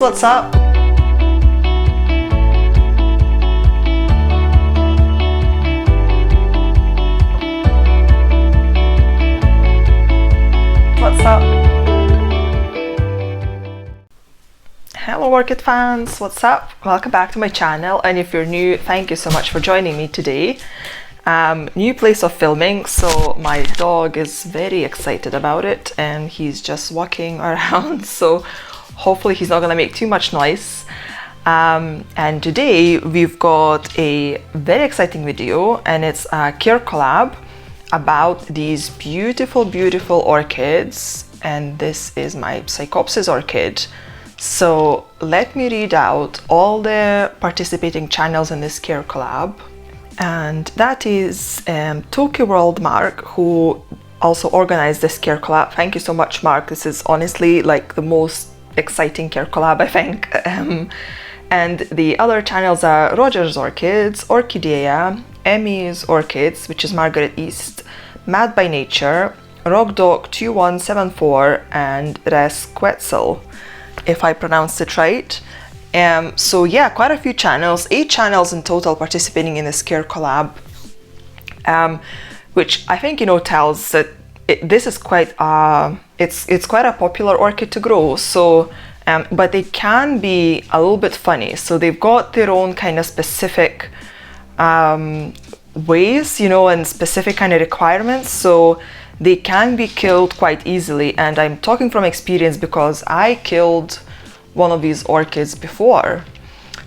What's up? What's up? Hello orchid fans, what's up? Welcome back to my channel, and if you're new, thank you so much for joining me today. New place of filming, so my dog is very excited about it and he's just walking around, so hopefully he's not gonna make too much noise. And today we've got a very exciting video, and it's a care collab about these beautiful orchids, and this is my Psychopsis orchid. So let me read out all the participating channels in this care collab. And that is Tokyo World Mark, who also organized this care collab. Thank you so much, Mark. This is honestly like the most exciting care collab, I think. And the other channels are Roger's Orchids, Orchidea, Emmy's Orchids, which is Margaret East, Mad by Nature, Rockdog 2174, and Res Quetzal, if I pronounced it right. So yeah, quite a few channels, 8 channels in total participating in this care collab, which I think, you know, tells that this is quite it's quite a popular orchid to grow. So but they can be a little bit funny, so they've got their own kind of specific ways, you know, and specific kind of requirements, so they can be killed quite easily. And I'm talking from experience because I killed one of these orchids before.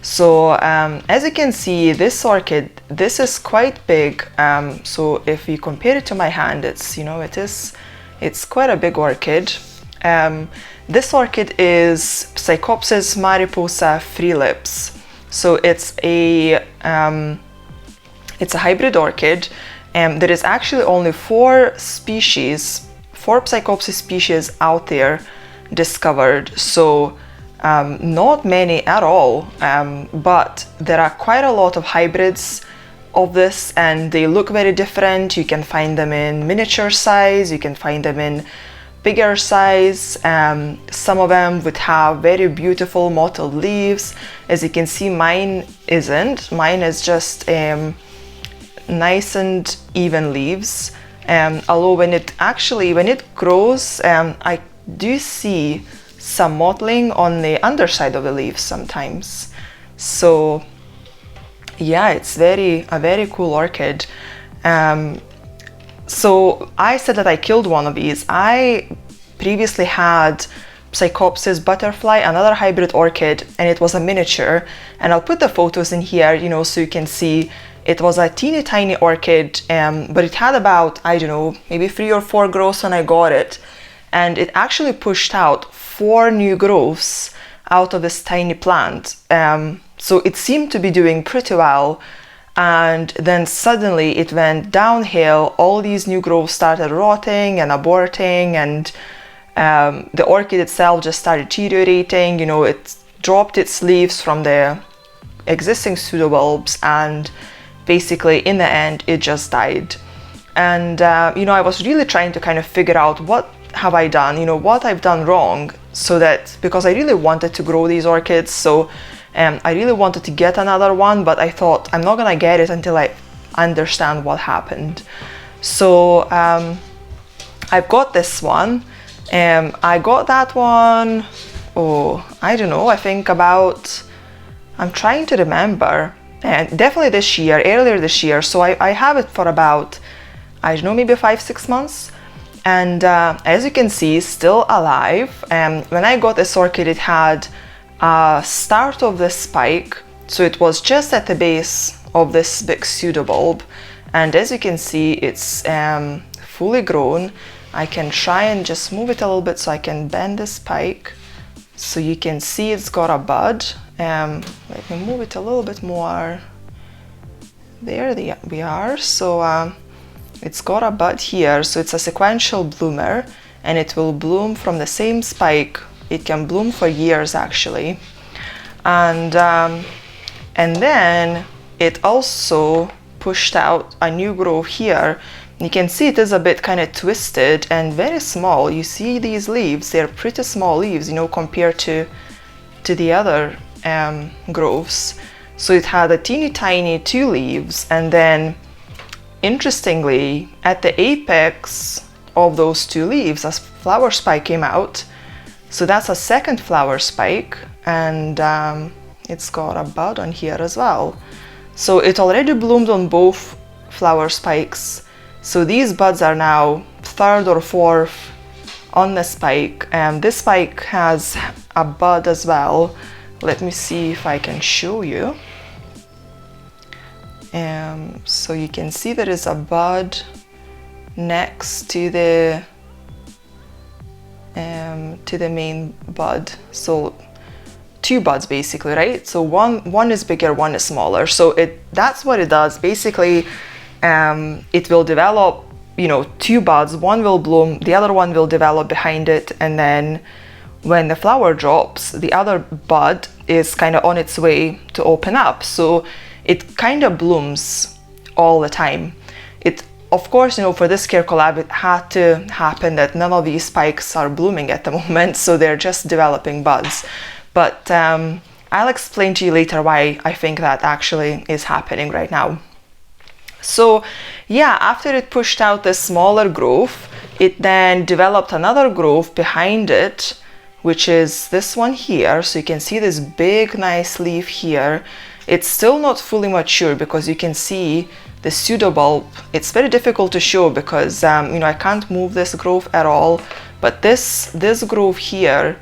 So as you can see, this orchid, this is quite big. So if you compare it to my hand, it's, you know, it's quite a big orchid. This orchid is Psychopsis Mariposa free lips. So it's a hybrid orchid. There is actually only 4 Psychopsis species out there discovered. So not many at all, but there are quite a lot of hybrids of this, and they look very different. You can find them in miniature size, you can find them in bigger size. Some of them would have very beautiful mottled leaves. As you can see, mine isn't. Mine is just nice and even leaves. Although when it grows, I do see some mottling on the underside of the leaves sometimes. So yeah, it's a very cool orchid. So I said that I killed one of these. I previously had Psychopsis butterfly, another hybrid orchid, and it was a miniature, and I'll put the photos in here, you know, so you can see. It was a teeny tiny orchid, but it had about, I don't know, maybe 3 or 4 growths when I got it, and it actually pushed out 4 new growths out of this tiny plant. So it seemed to be doing pretty well, and then suddenly it went downhill. All these new growths started rotting and aborting, and the orchid itself just started deteriorating. You know, it dropped its leaves from the existing pseudo bulbs, and basically in the end it just died. And you know, I was really trying to kind of figure out what have I done, you know, what I've done wrong, so that, because I really wanted to grow these orchids, so I really wanted to get another one, but I thought I'm not gonna get it until I understand what happened. So I've got this one. I got that one, I don't know, I think about, I'm trying to remember, and definitely earlier this year. So I have it for about, I don't know, maybe 5-6 months. And as you can see, still alive. When I got this orchid, it had a start of this spike, so it was just at the base of this big pseudo bulb, and as you can see, it's fully grown. I can try and just move it a little bit so I can bend the spike, so you can see it's got a bud. Let me move it a little bit more. There we are. So it's got a bud here, so it's a sequential bloomer, and it will bloom from the same spike. It can bloom for years actually. And then it also pushed out a new growth here. You can see it is a bit kind of twisted and very small. You see these leaves, they're pretty small leaves, you know, compared to to the other growths. So it had a teeny tiny 2 leaves, and then interestingly at the apex of those 2 leaves a flower spike came out. So that's a second flower spike, and it's got a bud on here as well. So it already bloomed on both flower spikes. So these buds are now 3rd or 4th on the spike. This spike has a bud as well. Let me see if I can show you. So you can see there is a bud next to the main bud. So 2 buds basically, right? So one is bigger, one is smaller. So that's what it does. Basically, it will develop, you know, 2 buds. One will bloom, the other one will develop behind it, and then when the flower drops, the other bud is kind of on its way to open up. So it kind of blooms all the time. Of course, you know, for this care collab, it had to happen that none of these spikes are blooming at the moment, so they're just developing buds. But I'll explain to you later why I think that actually is happening right now. So yeah, after it pushed out this smaller growth, it then developed another growth behind it, which is this one here. So you can see this big nice leaf here. It's still not fully mature because you can see the pseudo bulb. It's very difficult to show because you know, I can't move this growth at all, but this growth here,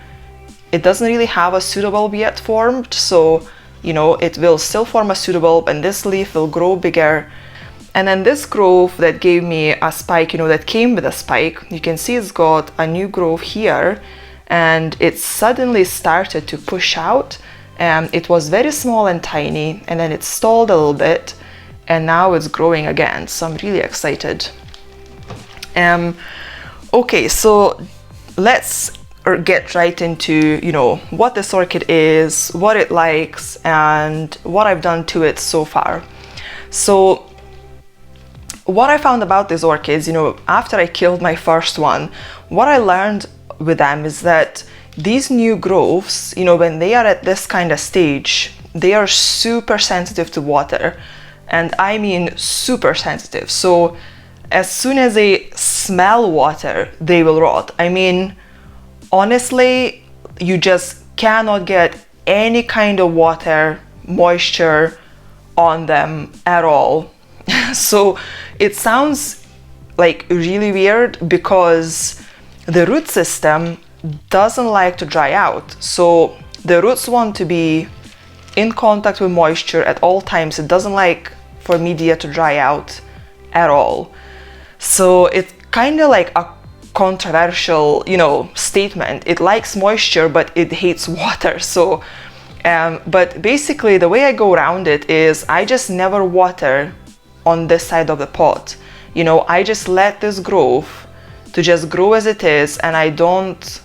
it doesn't really have a pseudo bulb yet formed. So you know, it will still form a pseudo bulb, and this leaf will grow bigger. And then this growth that gave me a spike, you know, that came with a spike, you can see it's got a new growth here, and it suddenly started to push out. It was very small and tiny, and then it stalled a little bit, and now it's growing again. So I'm really excited. Okay, so let's get right into, you know, what this orchid is, what it likes, and what I've done to it so far. So what I found about these orchids, you know, after I killed my first one, what I learned with them is that these new growths, you know, when they are at this kind of stage, they are super sensitive to water. And I mean super sensitive. So as soon as they smell water, they will rot. I mean, honestly, you just cannot get any kind of water, moisture on them at all. So it sounds like really weird because the root system doesn't like to dry out. So the roots want to be in contact with moisture at all times. It doesn't like for media to dry out at all. So it's kind of like a controversial, you know, statement. It likes moisture, but it hates water. So, but basically the way I go around it is I just never water on this side of the pot. You know, I just let this growth to just grow as it is, and I don't,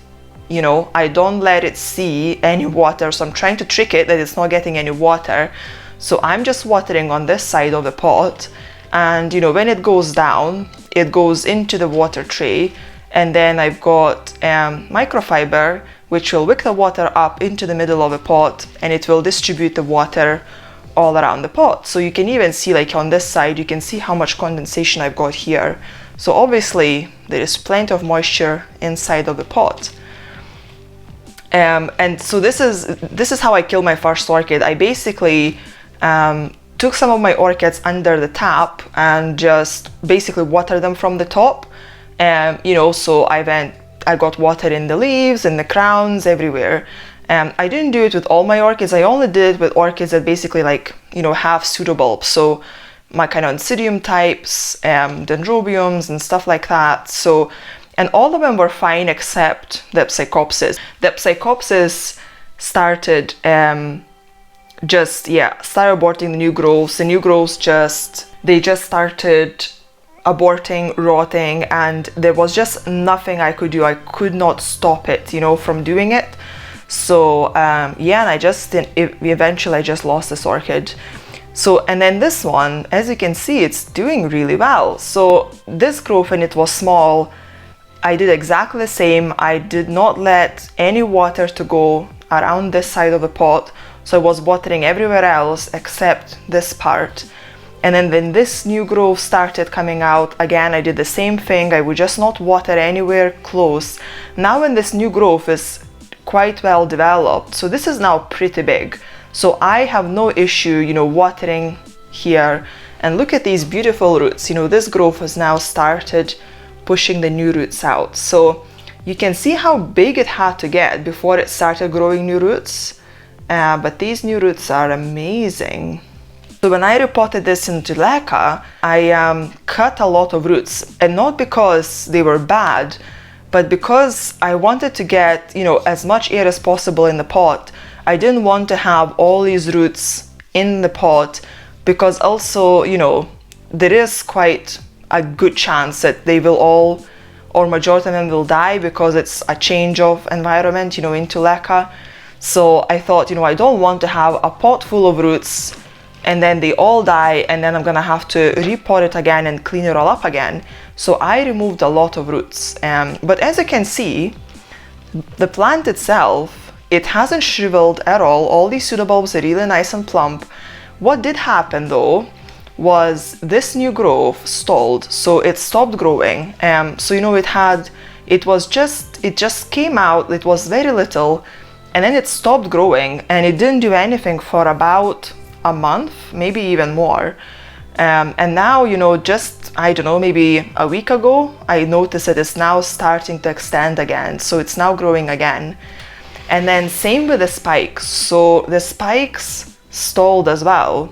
you know, I don't let it see any water. So I'm trying to trick it that it's not getting any water. So I'm just watering on this side of the pot, and you know, when it goes down, it goes into the water tray, and then I've got microfiber which will wick the water up into the middle of the pot, and it will distribute the water all around the pot. So you can even see, like on this side, you can see how much condensation I've got here. So obviously there is plenty of moisture inside of the pot. And so this is how I killed my first orchid. I basically took some of my orchids under the tap and just basically watered them from the top. You know, so I got water in the leaves, in the crowns, everywhere. I didn't do it with all my orchids. I only did it with orchids that basically, like, you know, have pseudo bulbs. So my kind of Oncidium types, Dendrobiums and stuff like that. So, and all of them were fine except the Psychopsis. The Psychopsis started started aborting the new growths. The new growths they just started aborting, rotting, and there was just nothing I could do. I could not stop it, you know, from doing it. So yeah, and I just didn't, eventually I just lost this orchid. So, and then this one, as you can see, it's doing really well. So this growth, when it was small, I did exactly the same. I did not let any water to go around this side of the pot, so I was watering everywhere else except this part. And then when this new growth started coming out, again, I did the same thing. I would just not water anywhere close. Now when this new growth is quite well developed, so this is now pretty big. So I have no issue, you know, watering here. And look at these beautiful roots. You know, this growth has now started pushing the new roots out. So you can see how big it had to get before it started growing new roots. But these new roots are amazing. So when I repotted this into leca, I cut a lot of roots, and not because they were bad, but because I wanted to get, you know, as much air as possible in the pot. I didn't want to have all these roots in the pot, because also, you know, there is quite a good chance that they will all, or majority of them will die, because it's a change of environment, you know, into leca. So I thought, you know, I don't want to have a pot full of roots and then they all die, and then I'm gonna have to repot it again and clean it all up again. So I removed a lot of roots. But as you can see, the plant itself, it hasn't shriveled at all. All these pseudobulbs are really nice and plump. What did happen though was this new growth stalled, so it stopped growing. So you know, it just came out, it was very little, and then it stopped growing, and it didn't do anything for about a month, maybe even more. And now, you know, just, I don't know, maybe a week ago, I noticed that it's now starting to extend again. So it's now growing again. And then same with the spikes. So the spikes stalled as well.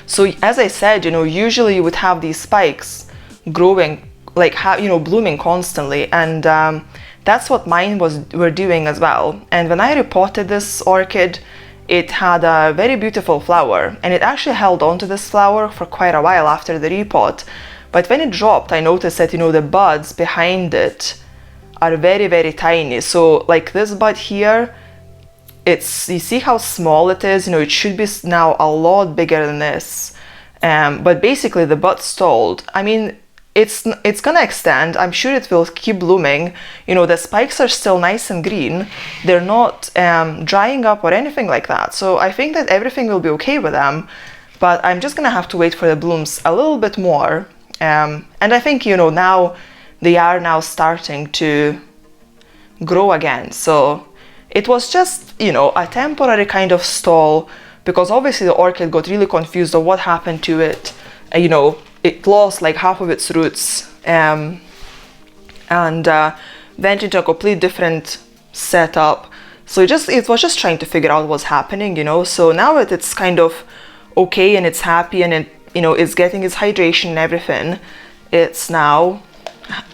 So as I said, you know, usually you would have these spikes growing, like, you know, blooming constantly. And that's what mine were doing as well. And when I repotted this orchid, it had a very beautiful flower, and it actually held on to this flower for quite a while after the repot. But when it dropped, I noticed that, you know, the buds behind it are very, very tiny. So like this bud here, you see how small it is? You know, it should be now a lot bigger than this. But basically the bud stalled. I mean, it's gonna extend. I'm sure it will keep blooming. You know, the spikes are still nice and green. They're not drying up or anything like that. So I think that everything will be okay with them, but I'm just gonna have to wait for the blooms a little bit more. And I think, you know, now they are now starting to grow again. So it was just, you know, a temporary kind of stall, because obviously the orchid got really confused of what happened to it. You know, it lost like half of its roots and went into a complete different setup. So it was just trying to figure out what's happening, you know. So now it's kind of okay, and it's happy, and it, you know, it's getting its hydration and everything. It's now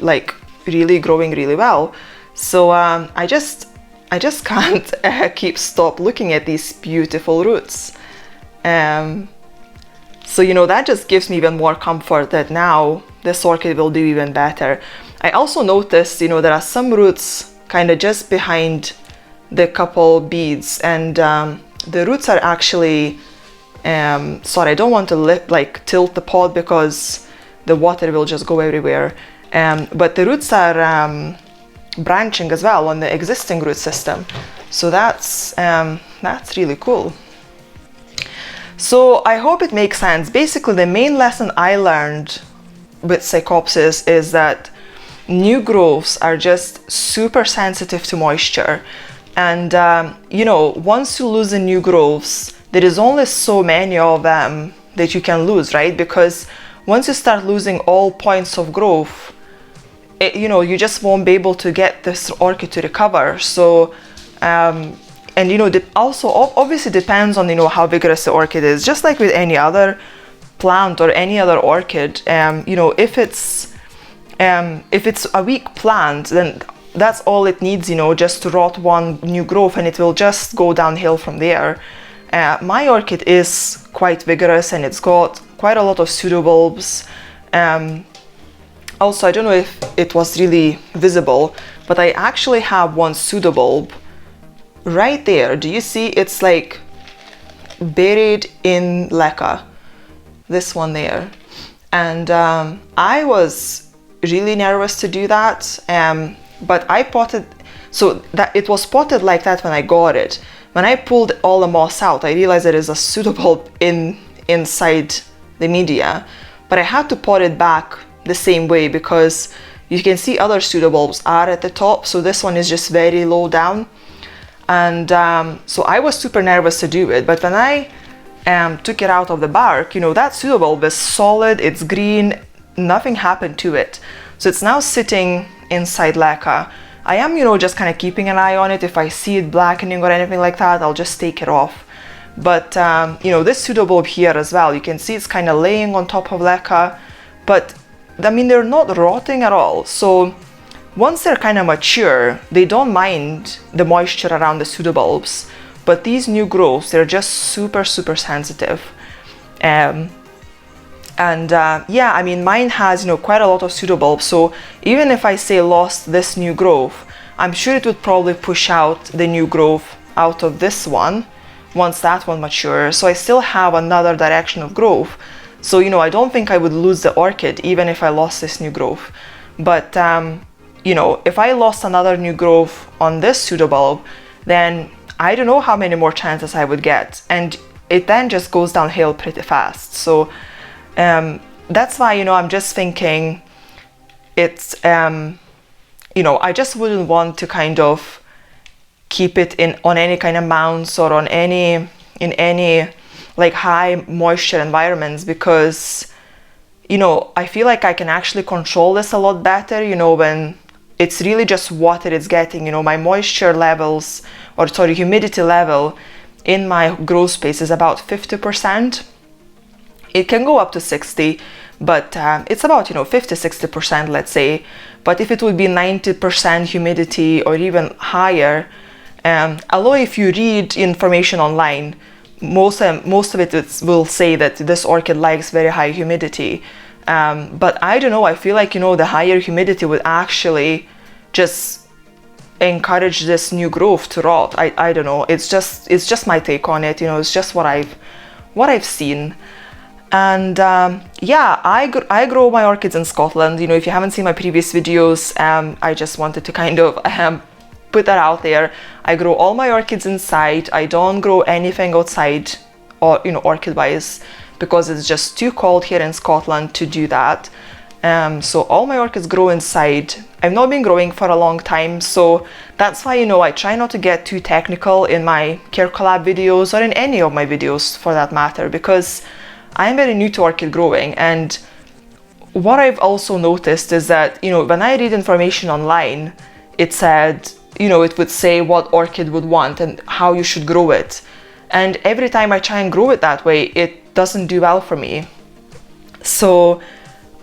like really growing really well. So I just can't stop looking at these beautiful roots. So, you know, that just gives me even more comfort that now this orchid will do even better. I also noticed, you know, there are some roots kind of just behind the couple beads, and the roots are actually, sorry, I don't want to tilt the pot because the water will just go everywhere. But the roots are branching as well on the existing root system. So that's really cool. So I hope it makes sense. Basically, the main lesson I learned with Psychopsis is that new growths are just super sensitive to moisture. And, you know, once you lose the new growths, there is only so many of them that you can lose, right? Because once you start losing all points of growth, you know, you just won't be able to get this orchid to recover. So, and, you know, also obviously depends on, you know, how vigorous the orchid is. Just like with any other plant or any other orchid, you know, if it's a weak plant, then that's all it needs, you know, just to rot one new growth, and it will just go downhill from there. My orchid is quite vigorous, and it's got quite a lot of pseudo bulbs. Also, I don't know if it was really visible, but I actually have one pseudo bulb right there. Do you see? It's like buried in leca, this one there. And I was really nervous to do that, but I potted, So that it was potted like that when I got it. When I pulled all the moss out, I realized there is a pseudobulb inside the media, but I had to pot it back the same way because you can see other pseudobulbs are at the top, so this one is just very low down. And so I was super nervous to do it, but when I took it out of the bark, you know, that pseudobulb is solid, it's green, nothing happened to it. So it's now sitting inside leca. I am, you know, just kind of keeping an eye on it. If I see it blackening or anything like that, I'll just take it off. But, you know, this pseudobulb here as well, you can see it's kind of laying on top of leca, but I mean, they're not rotting at all. So once they're kind of mature, they don't mind the moisture around the pseudobulbs, but these new growths, they're just super, super sensitive. Yeah, I mean, mine has, you know, quite a lot of pseudobulbs, so even if I say lost this new growth, I'm sure it would probably push out the new growth out of this one once that one matures. So I still have another direction of growth. So, you know, I don't think I would lose the orchid even if I lost this new growth. But, you know, if I lost another new growth on this pseudobulb, then I don't know how many more chances I would get. And it then just goes downhill pretty fast. So that's why, you know, I'm just thinking it's, you know, I just wouldn't want to kind of keep it on any kind of mounds or in any like high moisture environments, because, you know, I feel like I can actually control this a lot better, you know, when it's really just water it's getting. You know, my moisture levels, or sorry, humidity level in my grow space is about 50%. It can go up to 60, but it's about, you know, 50-60%, let's say. But if it would be 90% humidity or even higher, although if you read information online, most of it will say that this orchid likes very high humidity. But I don't know, I feel like, you know, the higher humidity would actually just encourage this new growth to rot. I don't know, it's just my take on it, you know, it's just what I've seen. And yeah, I grow my orchids in Scotland. You know, if you haven't seen my previous videos, I just wanted to kind of put that out there. I grow all my orchids inside. I don't grow anything outside, or, you know, orchid wise, because it's just too cold here in Scotland to do that. So all my orchids grow inside. I've not been growing for a long time, so that's why, you know, I try not to get too technical in my Care Collab videos, or in any of my videos for that matter, because I'm very new to orchid growing. And what I've also noticed is that, you know, when I read information online, it said, you know, it would say what orchid would want and how you should grow it. And every time I try and grow it that way, it doesn't do well for me. So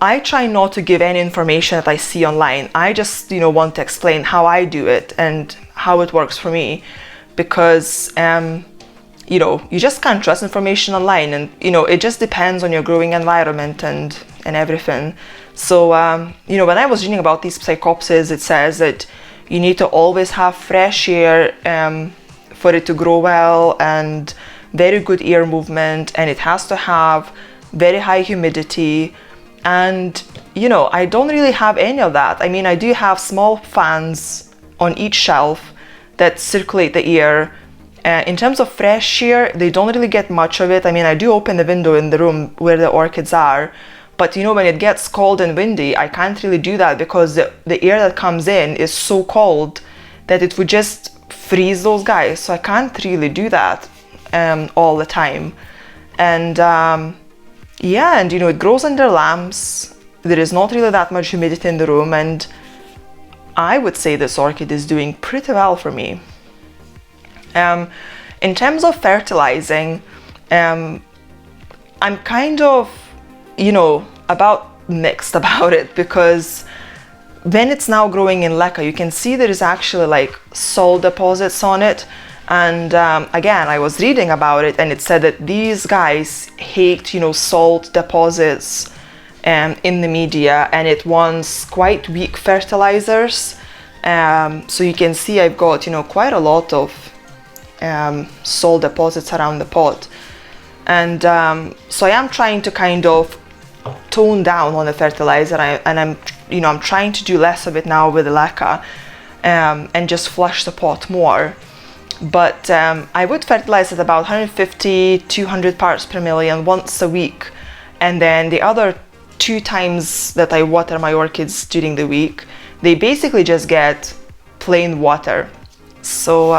I try not to give any information that I see online. I just, you know, want to explain how I do it and how it works for me, because you know, you just can't trust information online, and, you know, it just depends on your growing environment and everything. So you know, when I was reading about these Psychopsis, it says that you need to always have fresh air for it to grow well, and very good air movement, and it has to have very high humidity. And, you know, I don't really have any of that. I mean, I do have small fans on each shelf that circulate the air. In terms of fresh air, they don't really get much of it. I mean, I do open the window in the room where the orchids are, but, you know, when it gets cold and windy, I can't really do that, because the air that comes in is so cold that it would just freeze those guys. So I can't really do that all the time. And yeah, and, you know, it grows under lamps. There is not really that much humidity in the room, and I would say this orchid is doing pretty well for me. In terms of fertilizing, I'm kind of, you know, mixed about it, because when it's now growing in leca, you can see there is actually like salt deposits on it. And again, I was reading about it, and it said that these guys hate, you know, salt deposits in the media, and it wants quite weak fertilizers. So you can see I've got, you know, quite a lot of salt deposits around the pot. And so I am trying to kind of tone down on the fertilizer, and I'm, you know, I'm trying to do less of it now with the leca. and just flush the pot more. But I would fertilize at about 150-200 parts per million once a week, and then the other 2 times that I water my orchids during the week, they basically just get plain water. So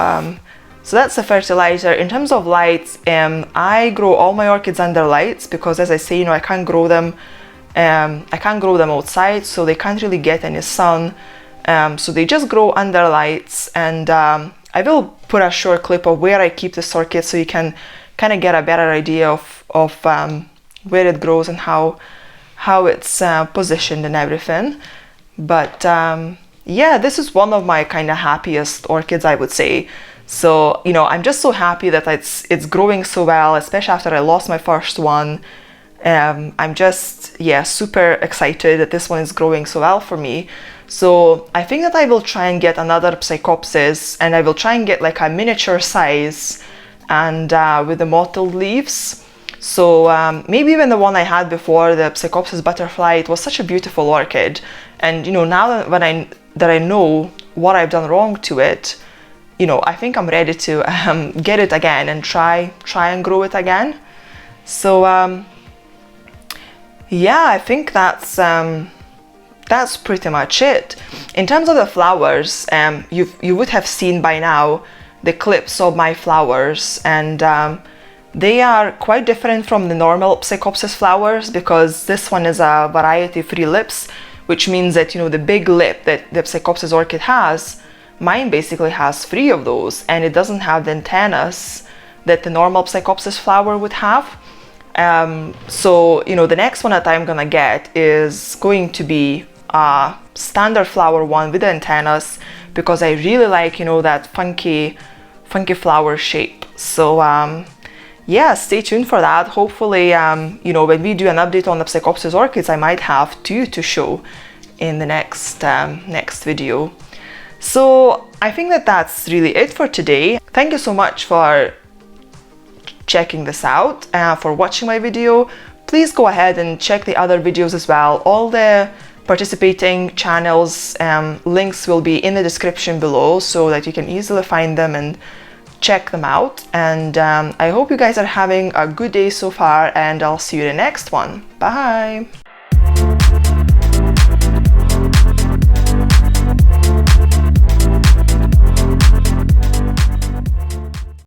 that's the fertilizer. In terms of lights, I grow all my orchids under lights because, as I say, I can't grow them outside, so they can't really get any sun. So they just grow under lights, and I will put a short clip of where I keep this orchid so you can kind of get a better idea of where it grows and how it's positioned and everything. But yeah, this is one of my kind of happiest orchids, I would say. So I'm just so happy that it's growing so well, especially after I lost my first one. I'm just super excited that this one is growing so well for me. So I think that I will try and get another Psychopsis, and I will try and get like a miniature size and with the mottled leaves. So maybe even the one I had before, the Psychopsis butterfly, it was such a beautiful orchid. And now that I know what I've done wrong to it, I think I'm ready to get it again and try and grow it again. So yeah, I think that's pretty much it. In terms of the flowers, you would have seen by now the clips of my flowers, and they are quite different from the normal Psychopsis flowers because this one is a variety of 3 lips, which means that the big lip that the Psychopsis orchid has, mine basically has 3 of those, and it doesn't have the antennas that the normal Psychopsis flower would have. So the next one that I'm gonna get is going to be a standard flower one with the antennas, because I really like that funky flower shape. So yeah, stay tuned for that. Hopefully when we do an update on the Psychopsis orchids, I might have 2 to show in the next video. So I think that that's really it for today. Thank you so much for checking this out, for watching my video. Please go ahead and check the other videos as well. All the participating channels links will be in the description below so that you can easily find them and check them out. And I hope you guys are having a good day so far, and I'll see you in the next one. Bye!